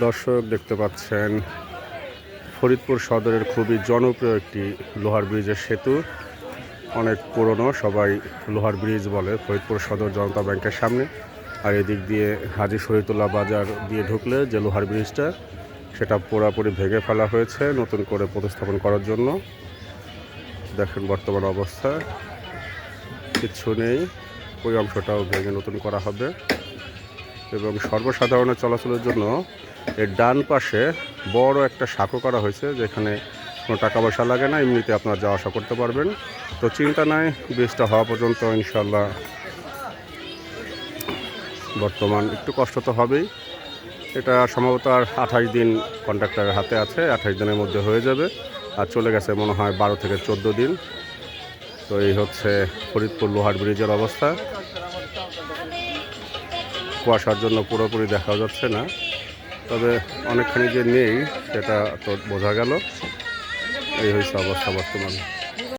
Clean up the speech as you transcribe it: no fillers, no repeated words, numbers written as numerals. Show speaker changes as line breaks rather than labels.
দর্শক দেখতে পাচ্ছেন ফরিদপুর সদরের খুবই জনপ্রিয় একটি লোহার ব্রিজের সেতু। অনেক পুরনো, সবাই লোহার ব্রিজ বলে ফরিদপুর সদর জনতা ব্যাংকের সামনে। আর এদিক দিয়ে হাজী শহীদুল্লাহ বাজার দিয়ে ঢুকলে যে লোহার ব্রিজটা, সেটা পুরোপুরি ভেঙে ফেলা হয়েছে নতুন করে প্রতিস্থাপন করার জন্য। দেখেন বর্তমান অবস্থা কিচ্ছু নেই, ওই অংশটাও ভেঙে নতুন করা হবে। এবং সর্বসাধারণের চলাচলের জন্য এর ডান পাশে বড় একটা সাঁকো করা হয়েছে, যেখানে কোনো টাকা পয়সা লাগে না, এমনিতে আপনারা যাওয়া আসা করতে পারবেন। তো চিন্তা নাই, ব্রিজটা হওয়া পর্যন্ত ইনশাল্লাহ বর্তমান একটু কষ্ট তো হবেই। এটা সম্ভবত আর 28 দিন কন্ট্রাক্টরের হাতে আছে, 28 দিনের মধ্যে হয়ে যাবে। আর চলে গেছে মনে হয় 12 থেকে 14 দিন। তো এই হচ্ছে ফরিদপুর লোহার ব্রিজের অবস্থা। কুয়াশার জন্য পুরোপুরি দেখা যাচ্ছে না, তবে অনেকখানি যে নেই সেটা তো বোঝা গেল। এই হয়েছে অবস্থা বর্তমানে।